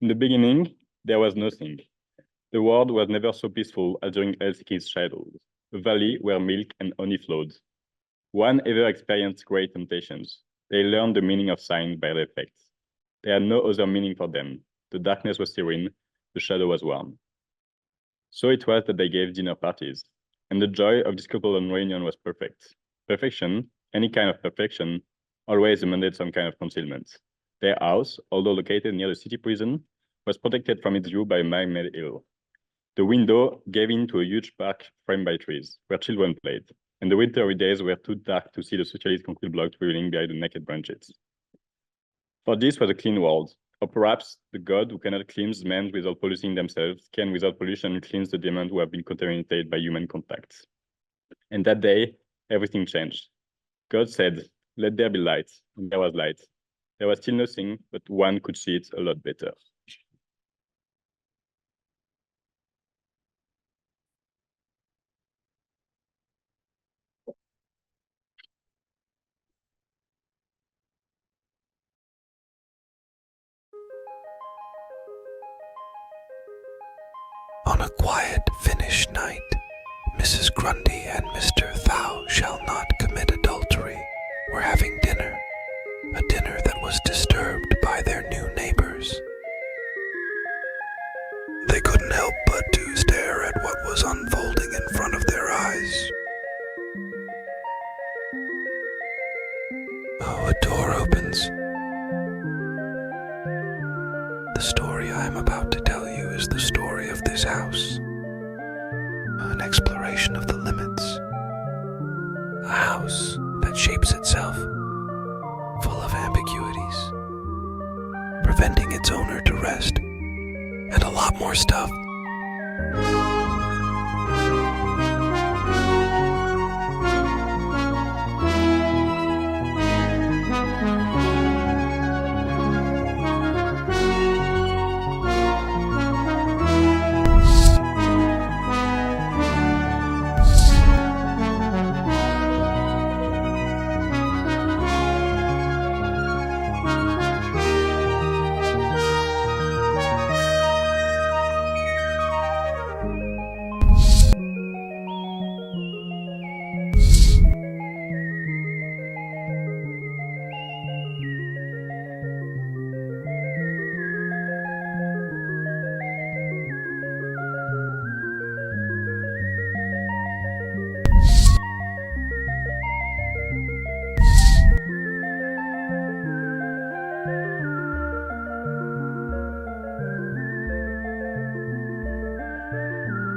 In the beginning, there was nothing. The world was never so peaceful as during Helsinki's childhood, a valley where milk and honey flowed. One ever experienced great temptations. They learned the meaning of sign by their effects. They had no other meaning for them. The darkness was serene, the shadow was warm. So it was that they gave dinner parties, and the joy of this couple on reunion was perfect. Perfection, any kind of perfection, always demanded some kind of concealment. Their house, although located near the city prison, was protected from its view by a man-made hill. The window gave into a huge park framed by trees, where children played, and the wintry days were too dark to see the socialist concrete blocks revealing behind the naked branches. For this was a clean world, or perhaps the God who cannot cleanse men without polluting themselves can without pollution cleanse the demons who have been contaminated by human contacts. And that day, everything changed. God said, "Let there be light," and there was light. There was still nothing, but one could see it a lot better. On a quiet Finnish night, Mrs. Grundy and Mr. Thou shall not commit adultery were having dinner, a dinner that was disturbed by their new neighbors. They couldn't help but to stare at what was unfolding in front of their eyes. Oh, a door opens. The story I am about to tell you is the story of this house. An exploration of the limits. A house that shapes itself, full of ambiguities, preventing its owner to rest, and a lot more stuff.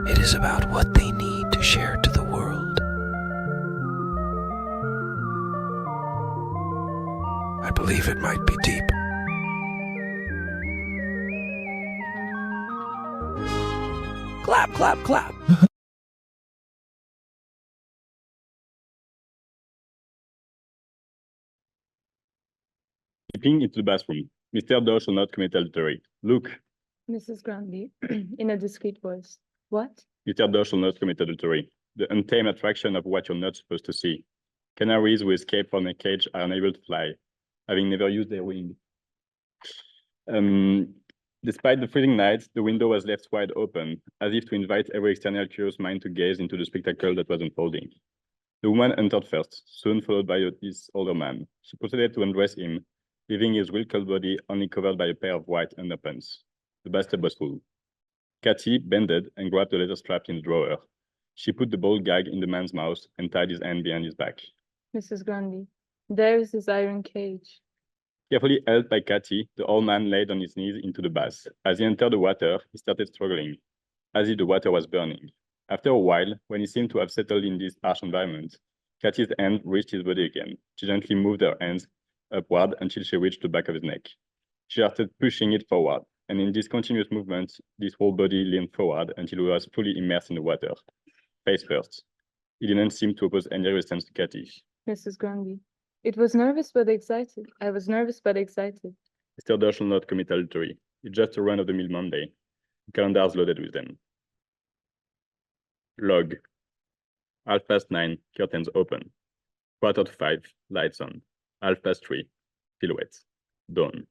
It is about what they need to share to the world. I believe it might be deep. Clap, clap, clap. Leaping into the bathroom. Mr. Doe shall not commit adultery. Look, Mrs. Grundy, in a discreet voice. What? Mr. Doe shall not commit adultery. The untamed attraction of what you're not supposed to see. Canaries who escape from a cage are unable to fly, having never used their wing. Despite the freezing night, the window was left wide open, as if to invite every external curious mind to gaze into the spectacle that was unfolding. The woman entered first, soon followed by this older man. She proceeded to undress him, leaving his wrinkled body only covered by a pair of white underpants. The bathtub was full. Cathy bended and grabbed the leather strap in the drawer. She put the ball gag in the man's mouth and tied his hand behind his back. Mrs. Grundy, there is his iron cage. Carefully held by Cathy, the old man laid on his knees into the bath. As he entered the water, he started struggling, as if the water was burning. After a while, when he seemed to have settled in this harsh environment, Cathy's hand reached his body again. She gently moved her hands upward until she reached the back of his neck. She started pushing it forward, and in this continuous movement, this whole body leaned forward until he was fully immersed in the water, face first. He didn't seem to oppose any resistance to Cathy. Mrs. Grundy, it was nervous but excited. I was nervous but excited. Mr. Doe shall not commit adultery. It's just a run-of-the-mill Monday. The calendar's loaded with them. Log. 9:30, curtains open. 4:45, lights on. 3:30, silhouettes. Dawn.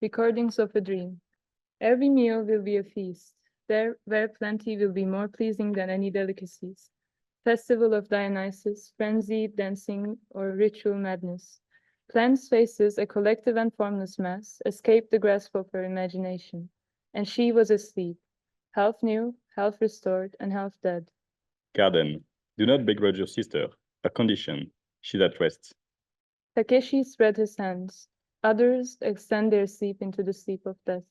recordings of a dream. Every meal will be a feast, there where plenty will be more pleasing than any delicacies. Festival of Dionysus, frenzied dancing or ritual madness. Plan's faces, a collective and formless mass, escaped the grasp of her imagination, and she was asleep, half new, half restored, and half dead. Garden, do not begrudge your sister. A condition. She's at rest. Takeshi spread his hands. Others extend their sleep into the sleep of death.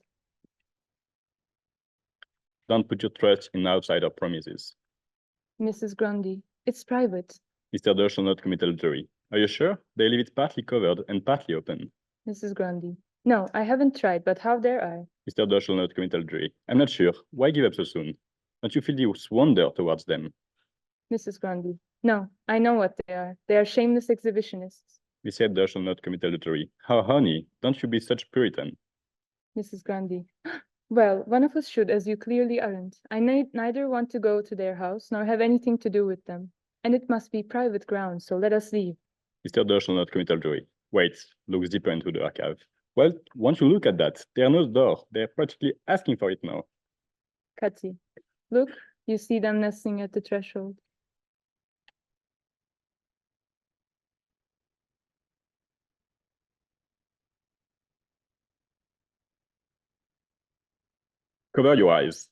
Don't put your trust in outsider promises. Mrs. Grundy, it's private. Mr. Doe shall not commit adultery. Are you sure? They leave it partly covered and partly open. Mrs. Grundy, no, I haven't tried, but how dare I? Mr. Doe shall not commit adultery. I'm not sure. Why give up so soon? Don't you feel this wonder towards them? Mrs. Grundy, no, I know what they are. They are shameless exhibitionists. Mr. Doe shall not commit adultery. How honey, don't you be such Puritan. Mrs. Grundy, well, one of us should, as you clearly aren't. I neither want to go to their house nor have anything to do with them. And it must be private ground, so let us leave. Mr. Doe shall not commit adultery. Wait, looks deeper into the archive. Well, won't you look at that? There are no door. They're practically asking for it now. Kati, look, you see them nesting at the threshold. Cover your eyes.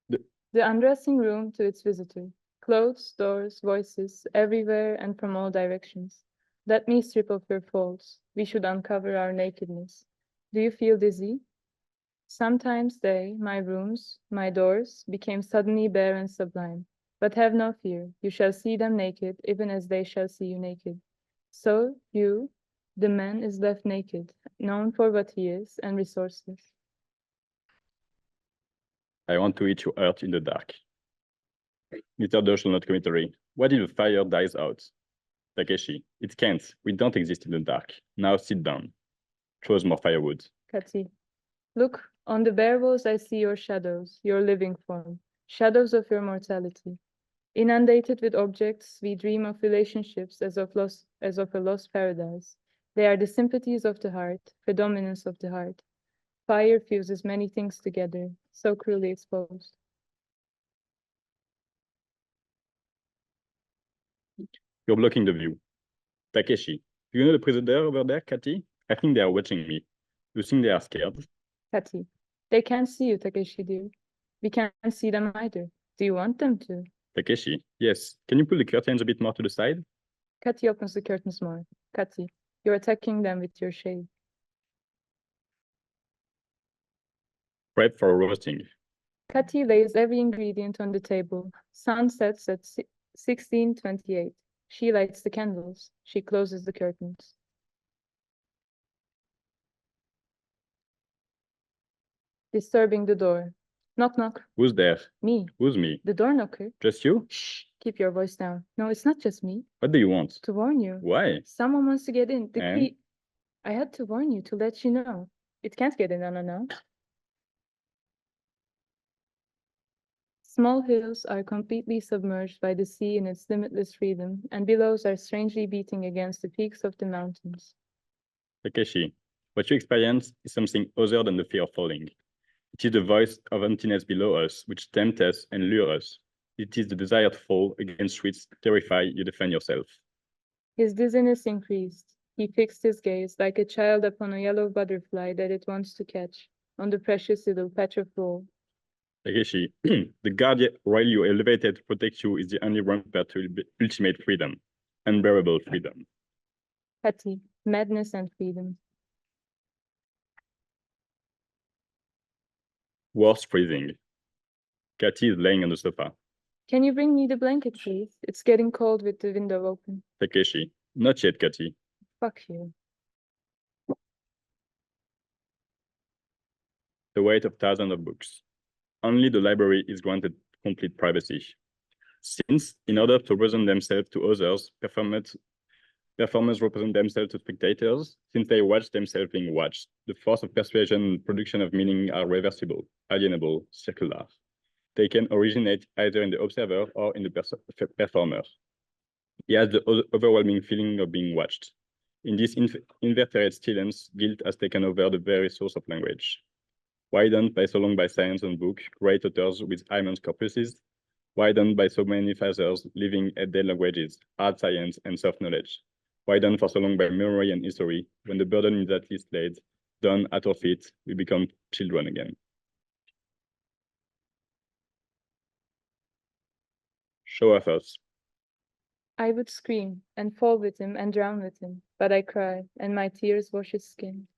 The undressing room to its visitor. Clothes, doors, voices, everywhere and from all directions. Let me strip off your folds. We should uncover our nakedness. Do you feel dizzy? Sometimes they, my rooms, my doors, became suddenly bare and sublime. But have no fear, you shall see them naked, even as they shall see you naked. So you, the man, is left naked, known for what he is, and resourceless. I want to eat your heart in the dark. Mr. Doe shall not commit adultery. What if the fire dies out? Takeshi, it can't. We don't exist in the dark. Now sit down. Throws more firewood. Kati, look, on the bare walls I see your shadows, your living form, shadows of your mortality. Inundated with objects, we dream of relationships as of a lost paradise. They are the sympathies of the heart, predominance of the heart. Fire fuses many things together, so cruelly exposed. You're blocking the view. Takeshi, do you know the prisoner over there, Kati? I think they are watching me. You think they are scared? Kati, they can't see you, Takeshi dear. We can't see them either. Do you want them to? Takeshi, yes. Can you pull the curtains a bit more to the side? Kati opens the curtains more. Kati, you're attacking them with your shade. Prep for roasting. Kati lays every ingredient on the table. Sun sets at 16:28. She lights the candles. She closes the curtains. Disturbing the door. Knock, knock. Who's there? Me. Who's me? The door knocker. Just you? Shh. Keep your voice down. No, it's not just me. What do you want? To warn you. Why? Someone wants to get in. The And? key. I had to warn you to let you know. It can't get in unannounced. Small hills are completely submerged by the sea in its limitless freedom, and billows are strangely beating against the peaks of the mountains. Takeshi, what you experience is something other than the fear of falling. It is the voice of emptiness below us, which tempts us and lures us. It is the desire to fall against which terrify you defend yourself. His dizziness increased. He fixed his gaze like a child upon a yellow butterfly that it wants to catch, on the precious little patch of wool. Takeshi, the guard while you elevated to protect you is the only rampart to ultimate freedom, unbearable freedom. Kati, madness and freedom. Worst freezing. Kati is laying on the sofa. Can you bring me the blanket, please? It's getting cold with the window open. Takeshi, not yet, Kati. Fuck you. The weight of thousands of books. Only the library is granted complete privacy. Since, in order to represent themselves to others, performers represent themselves to spectators, since they watch themselves being watched. The force of persuasion and production of meaning are reversible, alienable, circular. They can originate either in the observer or in the performer. He has the overwhelming feeling of being watched. In this invertebrate stillness, guilt has taken over the very source of language. Widened by so long by science and book, great authors with immense corpuses, widened by so many fathers living at dead languages, hard science and soft knowledge, widened for so long by memory and history, when the burden is at least laid, down at our feet, we become children again. Show of us. I would scream and fall with him and drown with him, but I cry, and my tears wash his skin.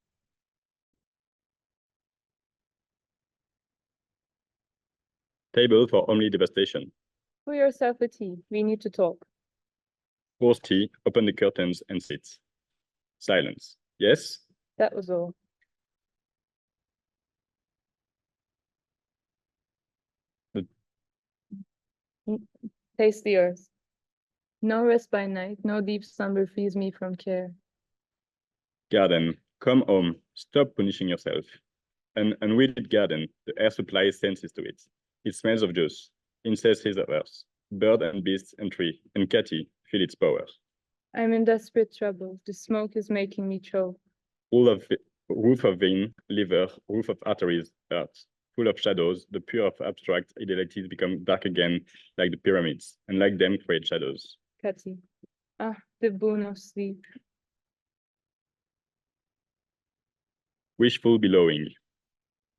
Table for only devastation. Pour yourself a tea. We need to talk. Pours tea, open the curtains and sits. Silence. Yes? That was all. Taste the earth. No rest by night, no deep slumber frees me from care. Garden. Come home. Stop punishing yourself. An unweeded garden, the air supplies senses to it. It smells of juice. Insects of earth. Bird and beast and tree. And Cathy feel its power. I'm in desperate trouble. The smoke is making me choke. Roof of vein, liver, roof of arteries, earth. Full of shadows, the pure of abstract idealities become dark again, like the pyramids, and like them create shadows. Cathy. Ah, the boon of sleep. Wishful billowing.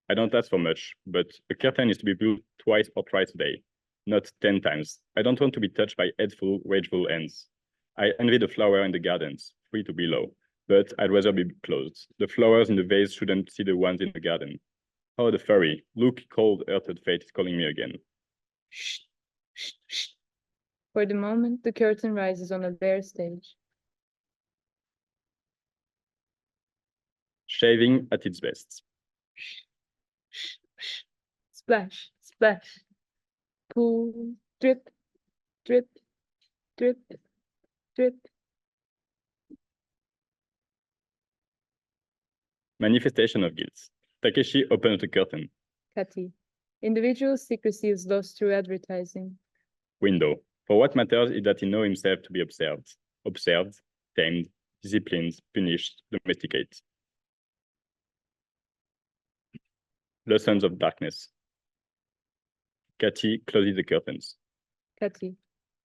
I don't ask for much, but a curtain is to be built twice or thrice a day, not 10 times. I don't want to be touched by headful, rageful ends. I envy the flower in the gardens, free to below, but I'd rather be closed. The flowers in the vase shouldn't see the ones in the garden. Oh, the furry, look, cold-earthed fate is calling me again. Shh, shh, shh. For the moment, the curtain rises on a bare stage. Shaving at its best. Splash, splash. Pool, drip, drip, drip, drip. Manifestation of guilt. Takeshi opens the curtain. Cathy. Individual secrecy is lost through advertising. Window. For what matters is that he knows himself to be observed, tamed, disciplined, punished, domesticated. Lessons of darkness. Cathy closes the curtains. Cathy.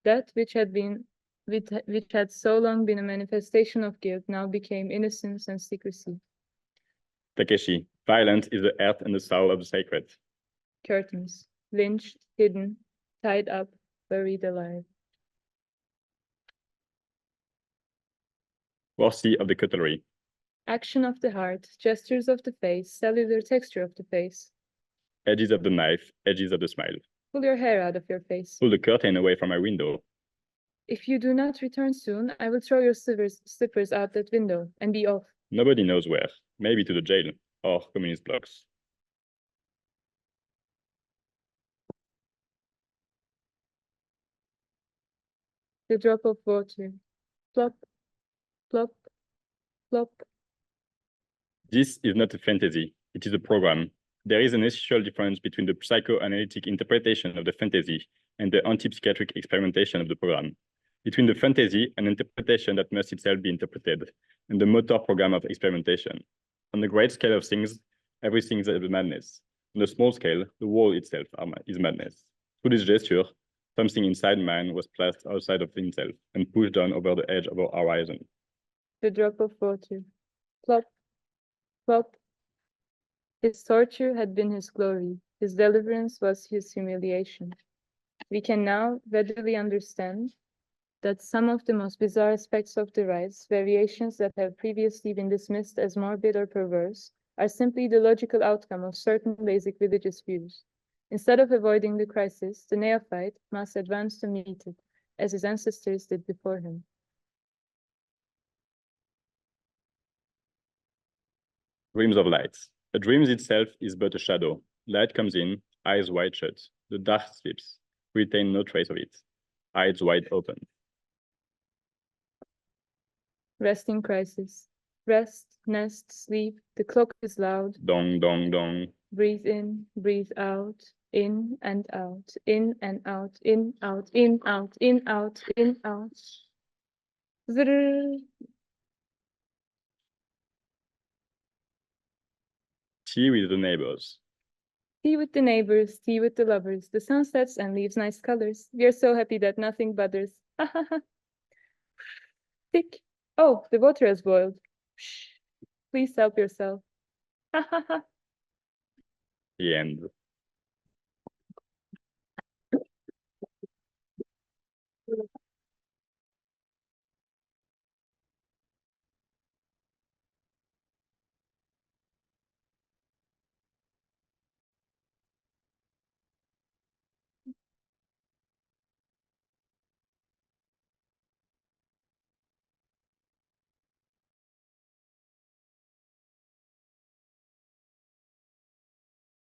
That which had so long been a manifestation of guilt now became innocence and secrecy. Takeshi. Violence is the earth and the soul of the sacred. Curtains. Lynched, hidden, tied up, buried alive. Worthy of the cutlery. Action of the heart, gestures of the face, cellular texture of the face. Edges of the knife, edges of the smile. Pull your hair out of your face. Pull the curtain away from my window. If you do not return soon, I will throw your slippers out that window and be off. Nobody knows where. Maybe to the jail or communist blocks. The drop of water. Plop, plop, plop. This is not a fantasy. It is a program. There is an essential difference between the psychoanalytic interpretation of the fantasy and the anti-psychiatric experimentation of the program. Between the fantasy, an interpretation that must itself be interpreted, and the motor program of experimentation. On the great scale of things, everything is a madness. On the small scale, the world itself is madness. Through this gesture, something inside man was placed outside of himself and pushed down over the edge of our horizon. The drop of water. Plop, plop. His torture had been his glory. His deliverance was his humiliation. We can now readily understand that some of the most bizarre aspects of the rites, variations that have previously been dismissed as morbid or perverse, are simply the logical outcome of certain basic religious views. Instead of avoiding the crisis, the neophyte must advance to meet it, as his ancestors did before him. Dreams of light. A dream itself is but a shadow. Light comes in, eyes wide shut. The dark sleeps. Retain no trace of it. Eyes wide open. Resting crisis. Rest, nest, sleep. The clock is loud. Dong, dong, dong. Breathe in, breathe out. In and out. In and out. In, out. In, out. In, out. In, out. Zrrr. Tea with the neighbors. Tea with the neighbors, tea with the lovers. The sun sets and leaves nice colors. We are so happy that nothing bothers. Ha ha ha. Tick. Oh, the water has boiled. Shh. Please help yourself. Ha ha ha. The end.